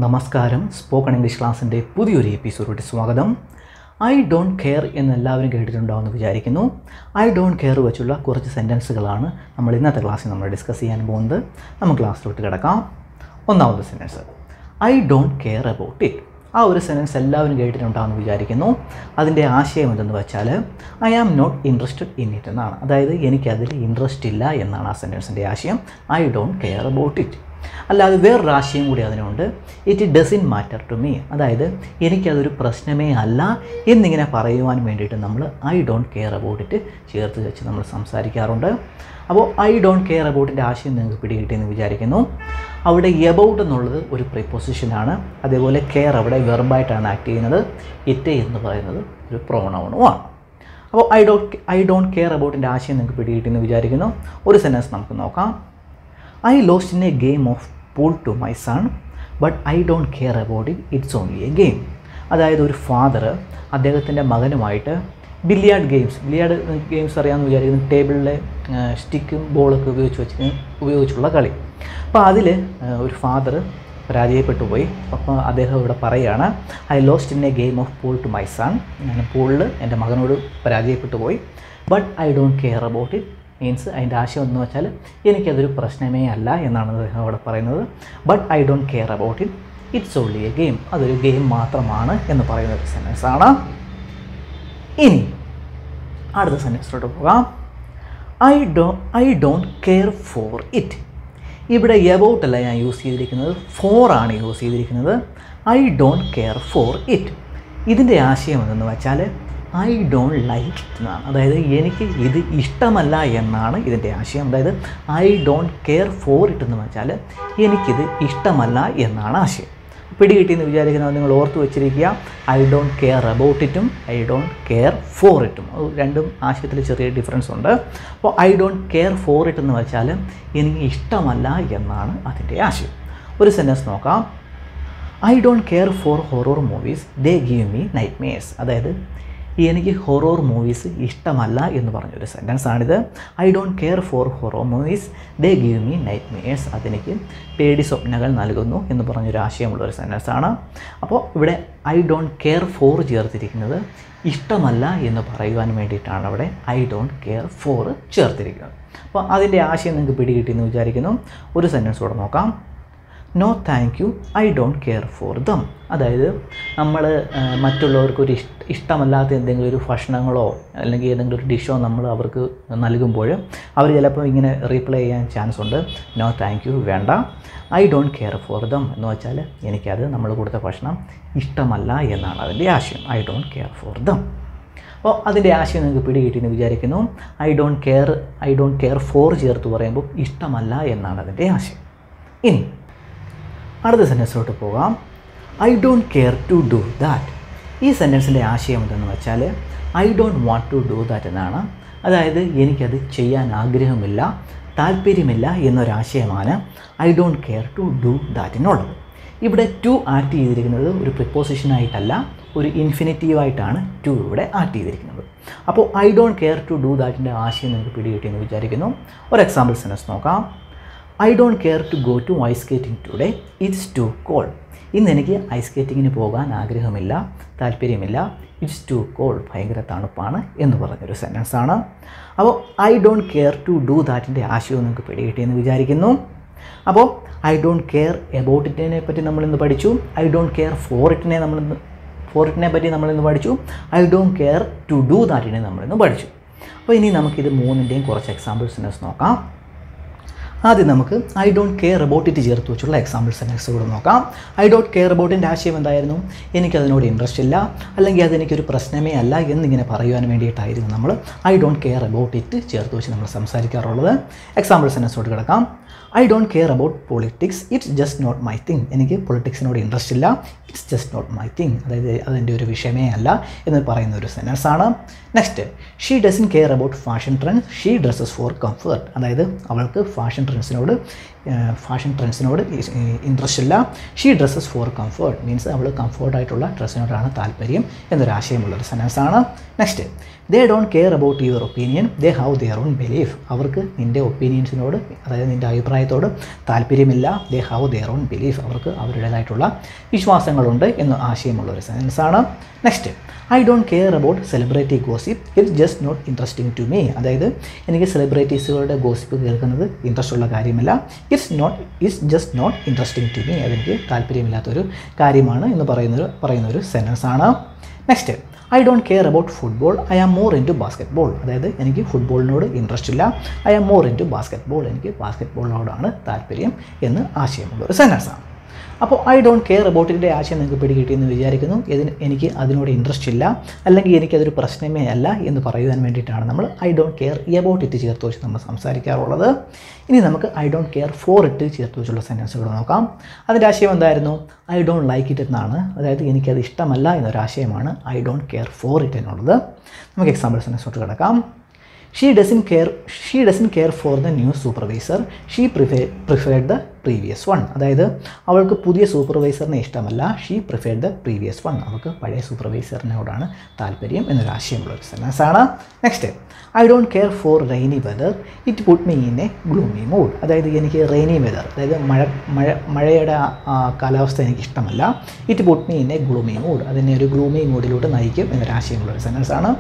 നമസ്കാരം spoken English ക്ലാസ്സിൻ്റെ പുതിയൊരു എപ്പിസോഡിലേക്ക് സ്വാഗതം. ഐ ഡോണ്ട് കെയർ എന്ന് എല്ലാവരും കേട്ടിട്ടുണ്ടാവുമെന്ന് വിചാരിക്കുന്നു. ഐ ഡോണ്ട് കെയർ വെച്ചുള്ള കുറച്ച് സെൻറ്റൻസുകളാണ് നമ്മൾ ഇന്നത്തെ ക്ലാസ്സിൽ നമ്മൾ ഡിസ്കസ് ചെയ്യാൻ പോകുന്നത്. നമുക്ക് ക്ലാസ്സിലോട്ട് കിടക്കാം. ഒന്നാമത്തെ sentence, I don't care about it. ആ ഒരു സെൻറ്റൻസ് എല്ലാവരും കേട്ടിട്ടുണ്ടാകുമെന്ന് വിചാരിക്കുന്നു. അതിൻ്റെ ആശയം എന്തെന്ന് വെച്ചാൽ I am not interested in it എന്നാണ്. അതായത് എനിക്കതിൽ ഇൻട്രസ്റ്റ് ഇല്ല എന്നാണ് ആ സെൻറ്റൻസിൻ്റെ ആശയം. I don't care about it. അല്ലാതെ വേറൊരു ആശയം കൂടി അതിനുണ്ട്, it doesn't matter to me. അതായത് എനിക്കതൊരു പ്രശ്നമേ അല്ല എന്നിങ്ങനെ പറയുവാൻ വേണ്ടിയിട്ട് നമ്മൾ I don't care about it ചേർത്ത് വെച്ച് നമ്മൾ സംസാരിക്കാറുണ്ട്. അപ്പോൾ ഐ ഡോണ്ട് കെയർ അബൌട്ടിൻ്റെ ആശയം നിങ്ങൾക്ക് പിടികിട്ടിയെന്ന് വിചാരിക്കുന്നു. അവിടെ എബൌട്ട് എന്നുള്ളത് ഒരു പ്രിപ്പോസിഷനാണ്. അതേപോലെ കെയർ അവിടെ വെർബായിട്ടാണ് ആക്ട് ചെയ്യുന്നത്. ഇറ്റ് എന്ന് പറയുന്നത് ഒരു പ്രോണൗണുമാണ്. അപ്പോൾ ഐ ഡോണ്ട് കെയർ അബൌട്ടിൻ്റെ ആശയം നിങ്ങൾക്ക് പിടികിട്ടിയെന്ന് വിചാരിക്കുന്നു. ഒരു സെൻറ്റൻസ് നമുക്ക് നോക്കാം. I lost in a game of pool to my son, but I don't care about it. It's only a game. അതായത് ഒരു ഫാദർ അദ്ദേഹത്തിൻ്റെ മകനുമായിട്ട് ബില്ലിയാർഡ് ഗെയിംസ് അറിയാമെന്ന് വിചാരിക്കുന്നു. ടേബിളിലെ സ്റ്റിക്കും ബോളൊക്കെ ഉപയോഗിച്ചുള്ള കളി. അപ്പോൾ അതിൽ ഒരു ഫാദർ പരാജയപ്പെട്ടു പോയി. അപ്പോൾ അദ്ദേഹം ഇവിടെ പറയുകയാണ്, I lost in a game of pool to my son. ഞാൻ പൂളിൽ എൻ്റെ മകനോട് പരാജയപ്പെട്ടു പോയി. But I don't care about it means അതിൻ്റെ ആശയം എന്ന് വെച്ചാൽ എനിക്കതൊരു പ്രശ്നമേ അല്ല എന്നാണ് അദ്ദേഹം അവിടെ പറയുന്നത്. But I don't care about it, it's only A game. അതൊരു ഗെയിം മാത്രമാണ് എന്ന് പറയുന്ന ഒരു സെൻറ്റൻസാണ്. ഇനി അടുത്ത സെൻറ്റൻസിലോട്ട് പോകാം. I don't care for it. ഇവിടെ എബൌട്ട് അല്ല ഞാൻ യൂസ് ചെയ്തിരിക്കുന്നത്, ഫോർ ആണ് യൂസ് ചെയ്തിരിക്കുന്നത്. I don't care for it. ഇതിൻ്റെ ആശയം എന്തെന്ന് വെച്ചാൽ ഐ ഡോണ്ട് ലൈക്ക് ഇറ്റ് എന്നാണ്. അതായത് എനിക്ക് ഇത് ഇഷ്ടമല്ല എന്നാണ് ഇതിൻ്റെ ആശയം. അതായത് I don't care for it എന്ന് വെച്ചാൽ എനിക്കിത് ഇഷ്ടമല്ല എന്നാണ് ആശയം. പിടികിട്ടിയെന്ന് വിചാരിക്കുന്നത് നിങ്ങൾ ഓർത്ത് വെച്ചിരിക്കുക. ഐ ഡോണ്ട് കെയർ അബൌട്ട് ഇറ്റും ഐ ഡോണ്ട് കെയർ ഫോർ ഇറ്റും രണ്ടും ആശയത്തിൽ ചെറിയ ഡിഫറൻസ് ഉണ്ട്. അപ്പോൾ I don't care for it എന്ന് വെച്ചാൽ എനിക്ക് ഇഷ്ടമല്ല എന്നാണ് അതിൻ്റെ ആശയം. ഒരു സെൻറ്റൻസ് നോക്കാം. I don't care for horror movies, they give me nightmares. അതായത് എനിക്ക് ഹൊറർ മൂവീസ് ഇഷ്ടമല്ല എന്ന് പറഞ്ഞൊരു സെൻറ്റൻസാണിത്. I don't care for horror movies, they give me nightmares. അതെനിക്ക് പേടി സ്വപ്നങ്ങൾ നൽകുന്നു എന്ന് പറഞ്ഞൊരു ആശയമുള്ളൊരു സെൻറ്റൻസാണ്. അപ്പോൾ ഇവിടെ ഐ ഡോണ്ട് കെയർ ഫോർ ചേർത്തിരിക്കുന്നത് ഇഷ്ടമല്ല എന്ന് പറയുവാൻ വേണ്ടിയിട്ടാണ് അവിടെ ഐ ഡോണ്ട് കെയർ ഫോർ ചേർത്തിരിക്കുന്നത്. അപ്പോൾ അതിൻ്റെ ആശയം നിങ്ങൾക്ക് പിടികിട്ടിയെന്ന് വിചാരിക്കുന്നു. ഒരു സെൻറ്റൻസ് കൂടെ നോക്കാം. No thank you, I don't care for them. അതായത് നമ്മൾ മറ്റുള്ളവർക്കൊരു ഇഷ്ടമല്ലാത്ത എന്തെങ്കിലും ഒരു ഭക്ഷണങ്ങളോ അല്ലെങ്കിൽ ഏതെങ്കിലും ഒരു ഡിഷോ നമ്മൾ അവർക്ക് നൽകുമ്പോൾ അവർ ചിലപ്പോൾ ഇങ്ങനെ റീപ്ലൈ ചെയ്യാൻ ചാൻസ് ഉണ്ട്, നോ താങ്ക് യു, വേണ്ട. I don't care for dum എന്ന് വെച്ചാൽ എനിക്കത് നമ്മൾ കൊടുത്ത ഭക്ഷണം ഇഷ്ടമല്ല എന്നാണ് അതിൻ്റെ ആശയം. I don't care for dum. അപ്പോൾ അതിൻ്റെ ആശയം നിങ്ങൾക്ക് പിടികിട്ടിയെന്ന് വിചാരിക്കുന്നു. ഐ ഡോണ്ട് കെയർ ഫോർ ചേർത്ത് പറയുമ്പോൾ ഇഷ്ടമല്ല എന്നാണ് അതിൻ്റെ ആശയം. ഇനി അടുത്ത സെൻറ്റൻസിലോട്ട് പോകാം. I don't care to do that. ഈ സെൻറ്റൻസിൻ്റെ ആശയം എന്തെന്ന് വെച്ചാൽ I don't want to do that എന്നാണ്. അതായത് എനിക്കത് ചെയ്യാൻ ആഗ്രഹമില്ല, താല്പര്യമില്ല എന്നൊരാശയമാണ് I don't care to do ദാറ്റിനുള്ളത്. ഇവിടെ ടു ആക്ട് ചെയ്തിരിക്കുന്നത് ഒരു പ്രിപ്പോസിഷനായിട്ടല്ല, ഒരു ഇൻഫിനിറ്റീവായിട്ടാണ് ടു ഇവിടെ ആക്ട് ചെയ്തിരിക്കുന്നത്. അപ്പോൾ I don't care to do ദാറ്റിൻ്റെ ആശയം നിങ്ങൾക്ക് പിടികിട്ടിയെന്ന് വിചാരിക്കുന്നു. ഒരു എക്സാമ്പിൾ സെൻറ്റൻസ് നോക്കാം. I don't care to go to ice skating today, it's too cold. ഇന്ന് എനിക്ക് ഐസ് സ്കേറ്റിങ്ങിന് പോകാൻ ആഗ്രഹമില്ല, താല്പര്യമില്ല, ഇറ്റ്സ് ടു കോൾഡ്, ഭയങ്കര തണുപ്പാണ് എന്ന് പറഞ്ഞൊരു സെൻറ്റൻസാണ്. അപ്പോൾ I don't care to do ദാറ്റിൻ്റെ ആശയം നിങ്ങൾക്ക് പിടികിട്ടിയെന്ന് വിചാരിക്കുന്നു. അപ്പോൾ ഐ ഡോണ്ട് കെയർ എബൌട്ട് ഇറ്റിനെ പറ്റി നമ്മളിന്ന് പഠിച്ചു. ഐ ഡോണ്ട് കെയർ ഫോർ ഇറ്റിനെ പറ്റി നമ്മളിന്ന് പഠിച്ചു. I don't care to do ദാറ്റിനെ നമ്മളിന്ന് പഠിച്ചു. അപ്പോൾ ഇനി നമുക്കിത് മൂന്നിൻ്റെയും കുറച്ച് എക്സാമ്പിൾ സെൻറ്റൻസ് നോക്കാം. ആദ്യം നമുക്ക് I don't care about it ചേർത്ത് വെച്ചുള്ള എക്സാമ്പിൾ സെൻറ്റൻസ് കൂടെ നോക്കാം. ഐ ഡോണ്ട് കെയർ അബൌട്ടിൻ്റെ ആശയം എന്തായിരുന്നു? എനിക്കതിനോട് ഇൻട്രസ്റ്റ് ഇല്ല, അല്ലെങ്കിൽ അതെനിക്കൊരു പ്രശ്നമേ അല്ല എന്നിങ്ങനെ പറയുവാൻ വേണ്ടിയിട്ടായിരുന്നു നമ്മൾ I don't care about it ചേർത്ത് വെച്ച് നമ്മൾ സംസാരിക്കാറുള്ളത്. എക്സാമ്പിൾ സെൻറ്റൻസോട് കിടക്കാം. I don't care about politics, it's just not my thing. എനിക്ക് പൊളിറ്റിക്സിനോട് ഇൻട്രസ്റ്റ് ഇല്ല, it's just not my thing. അതായത് അതിൻ്റെ ഒരു വിഷയമേ അല്ല എന്ന് പറയുന്ന ഒരു സെൻറ്റൻസാണ്. Next, she doesn't care about fashion trends, she dresses for comfort. അതായത് അവൾക്ക് ഫാഷൻ ട്രെൻഡ്സിനോട് ഫാഷൻ ട്രെൻഡ്സിനോട് ഇൻട്രസ്റ്റ് ഇല്ല. She dresses for comfort means അവൾ കംഫർട്ടായിട്ടുള്ള ഡ്രസ്സിനോടാണ് താല്പര്യം എന്നൊരാശയമുള്ളൊരു സെൻറ്റൻസാണ്. Next, they don't care about your opinion, they have their own belief. അവർക്ക് നിൻ്റെ ഒപ്പീനിയൻസിനോട്, അതായത് നിൻ്റെ അഭിപ്രായത്തോട് താല്പര്യമില്ല. They have their own belief, അവർക്ക് അവരുടേതായിട്ടുള്ള വിശ്വാസങ്ങളുണ്ട് എന്ന ആശയമുള്ളൊരു സെൻറ്റൻസാണ്. Next, I don't care about celebrity gossip, it's just not interesting to me. അതായത് എനിക്ക് സെലിബ്രിറ്റീസുകളുടെ ഗോസിപ്പ് കേൾക്കുന്നത് ഇൻട്രസ്റ്റ് ഉള്ള കാര്യമല്ല. It's just not interesting to me, അതെനിക്ക് താല്പര്യമില്ലാത്തൊരു കാര്യമാണ് എന്ന് പറയുന്നൊരു സെൻറ്റൻസാണ്. Next, I don't care about football, I am more into basketball. അതായത് എനിക്ക് ഫുട്ബോളിനോട് ഇൻട്രസ്റ്റ് ഇല്ല. I am more into basketball, എനിക്ക് ബാസ്കറ്റ് ബോളിനോടാണ് താല്പര്യം എന്ന് ആശയമുള്ള ഒരു സെൻറ്റൻസാണ്. അപ്പോൾ ഐ ഡോണ്ട് കെയർ അബൌട്ടിൻ്റെ ആശയം നിങ്ങൾക്ക് പിടികിട്ടിയെന്ന് വിചാരിക്കുന്നു. എനിക്ക് അതിനോട് ഇൻട്രസ്റ്റ് ഇല്ല, അല്ലെങ്കിൽ എനിക്കതൊരു പ്രശ്നമേ അല്ല എന്ന് പറയുവാൻ വേണ്ടിയിട്ടാണ് നമ്മൾ I don't care about it ചേർത്ത് വെച്ച് നമ്മൾ സംസാരിക്കാറുള്ളത്. ഇനി നമുക്ക് I don't care for it ചേർത്ത് വെച്ചുള്ള സെൻറ്റൻസുകൾ നോക്കാം. അതിൻ്റെ ആശയം എന്തായിരുന്നു? ഐ ഡോണ്ട് ലൈക്ക് ഇറ്റ് എന്നാണ്. അതായത് എനിക്കത് ഇഷ്ടമല്ല എന്നൊരാശയമാണ് I don't care for it എന്നുള്ളത്. നമുക്ക് എക്സാമ്പിൾ സെൻറ്റൻസോട്ട് കിടക്കാം. She doesn't care for the new supervisor. She preferred the previous one. അതായത് അവൾക്ക് പുതിയ സൂപ്പർവൈസറിനെ ഇഷ്ടമല്ല. She preferred the previous one. അവൾക്ക് പഴയ സൂപ്പർവൈസറിനോടാണ് താല്പര്യം എന്നൊരാശയമുള്ള ഒരു സെൻറ്റൻസാണ്. Next, I don't care for rainy weather, it put me in a gloomy mood. അതായത് എനിക്ക് റെയിനി വെതർ, അതായത് മഴയുടെ കാലാവസ്ഥ എനിക്ക് ഇഷ്ടമല്ല. It put me in a gloomy mood, അതിനെ ഒരു ഗ്ലൂമി മൂഡിലോട്ട് നയിക്കും എന്നൊരാശയമുള്ള ഒരു സെൻറ്റൻസാണ്.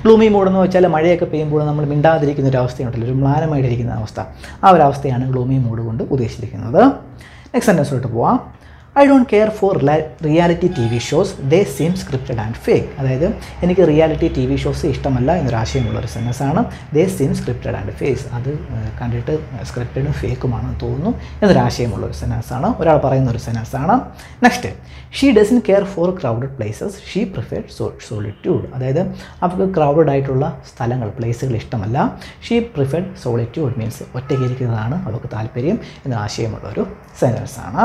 ഗ്ലൂമി മൂഡ് എന്ന് വെച്ചാൽ മഴയൊക്കെ പെയ്യുമ്പോൾ നമ്മൾ മിണ്ടാതിരിക്കുന്ന ഒരു അവസ്ഥയുണ്ടല്ലോ, ഒരു മ്ലാനമായിട്ടിരിക്കുന്ന അവസ്ഥ. ആ ഒരു അവസ്ഥയാണ് ഗ്ലൂമി മൂഡ് കൊണ്ട് ഉദ്ദേശിച്ചിരിക്കുന്നത്. നെക്സ്റ്റ് സെൻറ്റൻസിലോട്ട് പോവാം. I don't care for reality T V shows, they seem scripted and fake. അതായത് എനിക്ക് റിയാലിറ്റി ടി വി ഷോസ് ഇഷ്ടമല്ല എന്നൊരാശയമുള്ളൊരു സെൻറ്റൻസാണ്. They seem scripted and fake, അത് കണ്ടിട്ട് സ്ക്രിപ്റ്റഡും ഫേക്കുമാണെന്ന് തോന്നുന്നു എന്നൊരാശയമുള്ളൊരു സെൻറ്റൻസാണ്. ഒരാൾ പറയുന്ന ഒരു സെൻറ്റൻസാണ്. Next, she doesn't care for crowded places, she preferred solitude. അതായത് അവർക്ക് ക്രൗഡഡ് ആയിട്ടുള്ള സ്ഥലങ്ങൾ, പ്ലേസുകൾ ഇഷ്ടമല്ല. ഷീ പ്രിഫേർഡ് സോളിറ്റ്യൂഡ് മീൻസ് ഒറ്റയ്ക്കിരിക്കുന്നതാണ് അവർക്ക് താല്പര്യം എന്ന ആശയമുള്ള ഒരു സെൻറ്റൻസാണ്.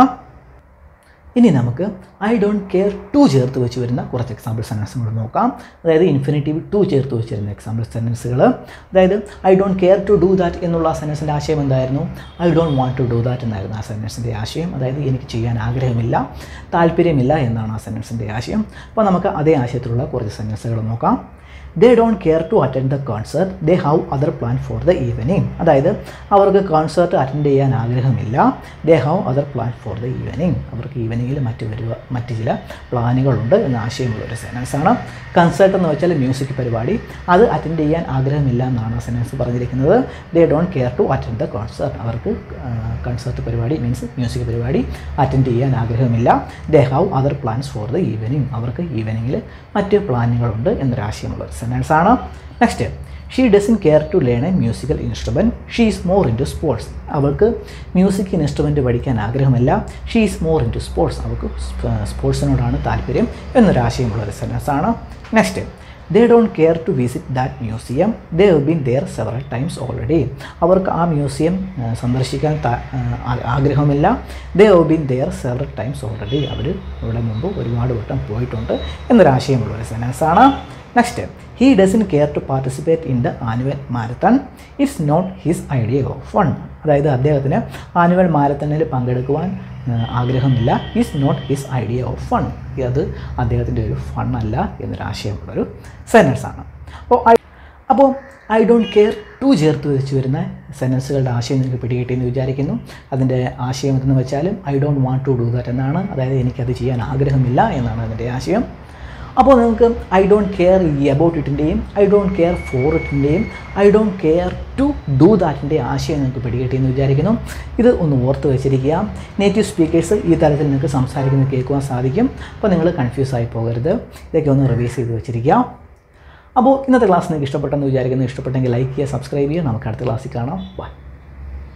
ഇനി നമുക്ക് ഐ ഡോണ്ട് കെയർ ടു ചേർത്ത് വെച്ച് വരുന്ന കുറച്ച് എക്സാമ്പിൾ സെൻറ്റൻസുകൾ നോക്കാം. അതായത് ഇൻഫിനിറ്റീവ് ടു ചേർത്ത് വെച്ച് വരുന്ന എക്സാമ്പിൾ സെൻറ്റൻസുകൾ. അതായത് I don't care to do that എന്നുള്ള സെൻറ്റൻസിൻ്റെ ആശയം എന്തായിരുന്നു? I don't want to do that എന്നായിരുന്നു ആ സെൻറ്റൻസിൻ്റെ ആശയം. അതായത് എനിക്ക് ചെയ്യാൻ ആഗ്രഹമില്ല, താല്പര്യമില്ല എന്നാണ് ആ സെൻറ്റൻസിൻ്റെ ആശയം. അപ്പോൾ നമുക്ക് അതേ ആശയത്തിലുള്ള കുറച്ച് സെൻറ്റൻസുകൾ നോക്കാം. They don't care to attend the concert, they have other plan for the evening. അതായത് അവർക്ക് കോൺസേർട്ട് അറ്റൻഡ് ചെയ്യാൻ ആഗ്രഹമില്ല. They have other plan for the evening, അവർക്ക് ഈവനിങ്ങിൽ മറ്റ് ചില പ്ലാനുകളുണ്ട് എന്ന ആശയമുള്ള ഒരു സെൻറ്റൻസാണ്. കൺസേർട്ട് എന്ന് വെച്ചാൽ മ്യൂസിക് പരിപാടി, അത് അറ്റൻഡ് ചെയ്യാൻ ആഗ്രഹമില്ല എന്നാണ് ആ സെൻറ്റൻസ് പറഞ്ഞിരിക്കുന്നത്. They don't care to attend the concert, അവർക്ക് കൺസേർട്ട് പരിപാടി മീൻസ് മ്യൂസിക് പരിപാടി അറ്റൻഡ് ചെയ്യാൻ ആഗ്രഹമില്ല. They have other plans for the evening, അവർക്ക് ഈവനിങ്ങിൽ മറ്റ് പ്ലാനുകളുണ്ട് എന്നൊരാശയമുള്ള സെൻറ്റൻസാണ്. Next, she doesn't care to learn a musical instrument, she is more into sports. അവൾക്ക് മ്യൂസിക് ഇൻസ്ട്രുമെൻറ്റ് പഠിക്കാൻ ആഗ്രഹമില്ല. She is more into sports, അവൾക്ക് സ്പോർട്സിനോടാണ് താല്പര്യം എന്നൊരാശയമുള്ള ഒരു സെൻറ്റൻസാണ്. Next, they don't care to visit that museum, they have been there several times already. അവർക്ക് ആ മ്യൂസിയം സന്ദർശിക്കാൻ ആഗ്രഹമില്ല. They have been there several times already, അവർ ഇവിടെ മുമ്പ് ഒരുപാട് വട്ടം പോയിട്ടുണ്ട് എന്നൊരാശയമുള്ള ഒരു സെൻറ്റൻസാണ്. Next, he doesn't care to participate in the annual marathon, it's not his idea of fun. അതായത് അദ്ദേഹത്തിന് ആനുവൽ മാരത്തണിൽ പങ്കെടുക്കുവാൻ ആഗ്രഹമില്ല. Is not his idea of fun, അത് അദ്ദേഹത്തിൻ്റെ ഒരു ഫണ്ണല്ല എന്നൊരാശയമുള്ളൊരു സെൻറ്റൻസാണ്. അപ്പോൾ ഐ ഡോണ്ട് കെയർ ടു ചേർത്ത് വെച്ച് വരുന്ന സെൻറ്റൻസുകളുടെ ആശയം നിങ്ങൾക്ക് പിടികിട്ടിയെന്ന് വിചാരിക്കുന്നു. അതിൻ്റെ ആശയം എന്ന് വെച്ചാൽ I don't want to do that എന്നാണ്. അതായത് എനിക്കത് ചെയ്യാൻ ആഗ്രഹമില്ല എന്നാണ് അതിൻ്റെ ആശയം. അപ്പോൾ നിങ്ങൾക്ക് ഐ ഡോണ്ട് കെയർ എബൌട്ട് ഇറ്റിൻ്റെയും ഐ ഡോണ്ട് കെയർ ഫോർ ഇറ്റിൻ്റെയും I don't care to do ദാറ്റിൻ്റെ ആശയം നിങ്ങൾക്ക് പിടികിട്ടിയെന്ന് വിചാരിക്കുന്നു. ഇത് ഒന്ന് ഓർത്ത് വെച്ചിരിക്കുക. നേറ്റീവ് സ്പീക്കേഴ്സ് ഈ തരത്തിൽ നിങ്ങൾക്ക് സംസാരിക്കുന്നത് കേൾക്കുവാൻ സാധിക്കും. അപ്പോൾ നിങ്ങൾ കൺഫ്യൂസ് ആയി പോകരുത്. ഇതൊക്കെ ഒന്ന് റിവൈസ് ചെയ്ത് വെച്ചിരിക്കുക. അപ്പോൾ ഇന്നത്തെ ക്ലാസ് നിങ്ങൾക്ക് ഇഷ്ടപ്പെട്ടെന്ന് വിചാരിക്കുന്നു. ഇഷ്ടപ്പെട്ടെങ്കിൽ ലൈക്ക് ചെയ്യുക, സബ്സ്ക്രൈബ് ചെയ്യുക. നമുക്ക് അടുത്ത ക്ലാസ്സിൽ കാണാം. ബൈ.